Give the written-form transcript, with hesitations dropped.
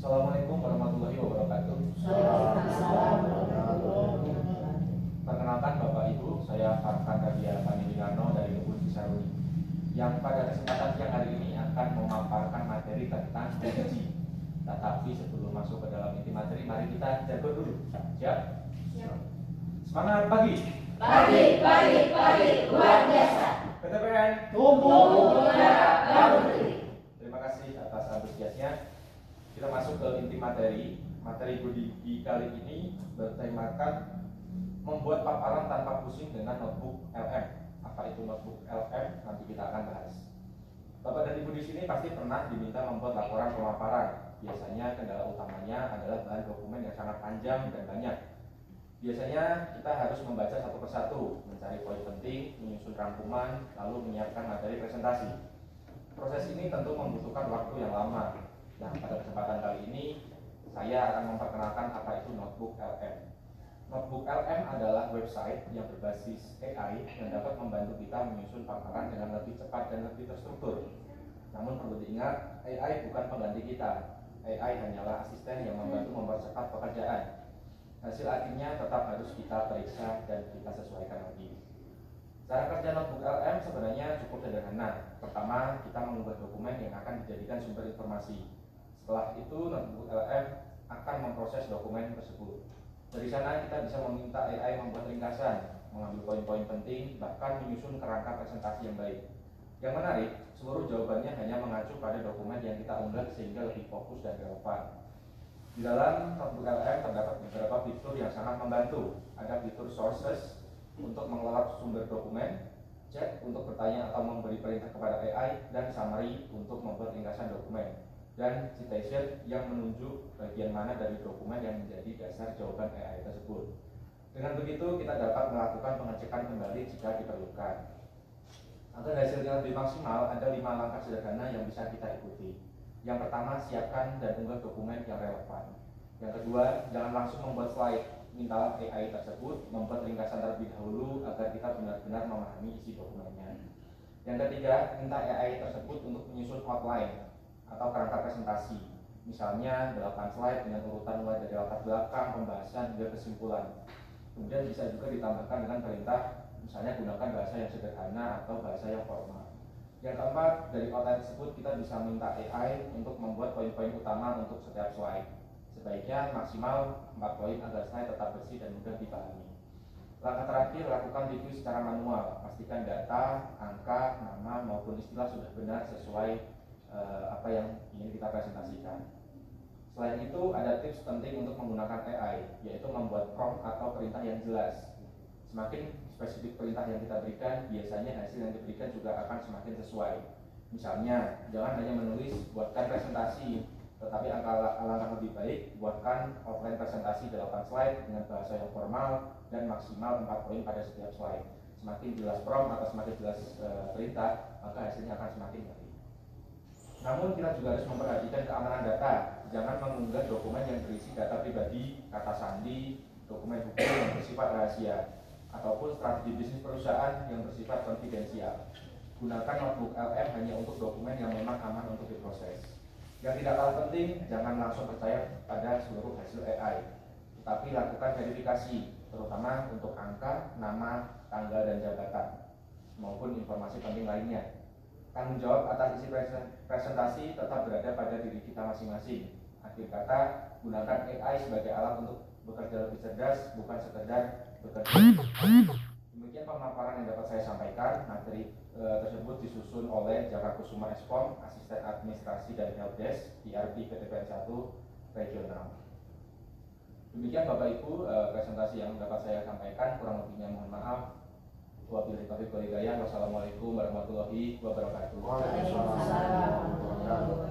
Assalamualaikum warahmatullahi wabarakatuh. Perkenalkan Bapak Ibu, saya Farhan Radia Panilano dari Kebun Cisaruni, yang pada kesempatan siang hari ini akan memaparkan materi tentang energi. Tetapi sebelum masuk ke dalam inti materi, mari kita jago dulu. Siap? Siap. Semangat pagi. Pagi, luar biasa. PTPN tumbuh bergerak bangun negeri. Terima kasih atas antusiasnya. Kita masuk ke inti materi. Materi Budigi kali ini bertemakan membuat paparan tanpa pusing dengan notebook LM. Apa itu notebook LM? Nanti kita akan bahas. Bapak dan Ibu di sini pasti pernah diminta membuat laporan pemaparan. Biasanya kendala utamanya adalah bahan dokumen yang sangat panjang dan banyak. Biasanya kita harus membaca satu persatu, mencari poin penting, menyusun rangkuman, lalu menyiapkan materi presentasi. Proses ini tentu membutuhkan waktu yang lama. Nah, pada kesempatan kali ini saya akan memperkenalkan apa itu notebook LM. Notebook LM adalah website yang berbasis AI yang dapat membantu kita menyusun paparan dengan lebih cepat dan lebih terstruktur. Namun perlu diingat, AI bukan pengganti kita. AI hanyalah asisten yang membantu mempercepat pekerjaan. Hasil akhirnya tetap harus kita periksa dan kita sesuaikan lagi. Cara kerja notebook LM sebenarnya cukup sederhana. Pertama, kita mengunggah dokumen yang akan dijadikan sumber informasi. Setelah itu, notebook LM akan memproses dokumen tersebut. Dari sana kita bisa meminta AI membuat ringkasan, mengambil poin-poin penting, bahkan menyusun kerangka presentasi yang baik. Yang menarik, seluruh jawabannya hanya mengacu pada dokumen yang kita unggah sehingga lebih fokus dan relevan. Di dalam notebook LM terdapat beberapa fitur yang sangat membantu. Ada fitur sources untuk mengelola sumber dokumen, chat untuk bertanya atau memberi perintah kepada AI, dan summary untuk membuat ringkasan dokumen, dan citation yang menunjuk bagian mana dari dokumen yang menjadi dasar jawaban AI tersebut. Dengan begitu kita dapat melakukan pengecekan kembali jika diperlukan. Agar hasilnya lebih maksimal, ada 5 langkah sederhana yang bisa kita ikuti. Yang pertama, siapkan dan unggah dokumen yang relevan. Yang kedua, jangan langsung membuat slide. Mintalah AI tersebut membuat ringkasan terlebih dahulu agar kita benar-benar memahami isi dokumennya. Yang ketiga, minta AI tersebut untuk menyusun outline atau kerangka presentasi. Misalnya 8 slide dengan urutan mulai dari latar belakang, pembahasan, hingga kesimpulan. Kemudian bisa juga ditambahkan dengan perintah, misalnya gunakan bahasa yang sederhana atau bahasa yang formal. Yang keempat, dari outline tersebut kita bisa minta AI untuk membuat poin-poin utama untuk setiap slide. Sebaiknya maksimal 4 poin agar slide tetap bersih dan mudah dipahami. Langkah terakhir, lakukan review secara manual. Pastikan data, angka, nama maupun istilah sudah benar sesuai apa yang ingin kita presentasikan. Selain itu, ada tips penting untuk menggunakan AI, yaitu membuat prompt atau perintah yang jelas. Semakin spesifik perintah yang kita berikan, biasanya hasil yang diberikan juga akan semakin sesuai. Misalnya, jangan hanya menulis buatkan presentasi, tetapi alangkah lebih baik buatkan outline presentasi 8 slide dengan bahasa yang formal dan maksimal 4 poin pada setiap slide. Semakin jelas prompt atau semakin jelas perintah, maka hasilnya akan semakin baik. Namun kita juga harus memperhatikan keamanan data. Jangan mengunggah dokumen yang berisi data pribadi, kata sandi, dokumen hukum yang bersifat rahasia, ataupun strategi bisnis perusahaan yang bersifat konfidensial. Gunakan notebook LM hanya untuk dokumen yang memang aman untuk diproses. Yang tidak kalah penting, jangan langsung percaya pada seluruh hasil AI, tetapi lakukan verifikasi, terutama untuk angka, nama, tanggal, dan jabatan, maupun informasi penting lainnya. Tanggung jawab atas isi presentasi tetap berada pada diri kita masing-masing. Akhir kata, gunakan AI sebagai alat untuk bekerja lebih cerdas, bukan sekedar bekerja. Demikian pemaparan yang dapat saya sampaikan. Materi tersebut disusun oleh Jaka Kusuma Espom, Asisten Administrasi dan Helpdesk IRP PTPN 1 Regional. Demikian Bapak Ibu presentasi yang dapat saya sampaikan. Kurang lebihnya mohon maaf. Wabillahi taufiq wal hidayah. Wassalamualaikum warahmatullahi wabarakatuh. Waalaikumsalam warahmatullahi wabarakatuh.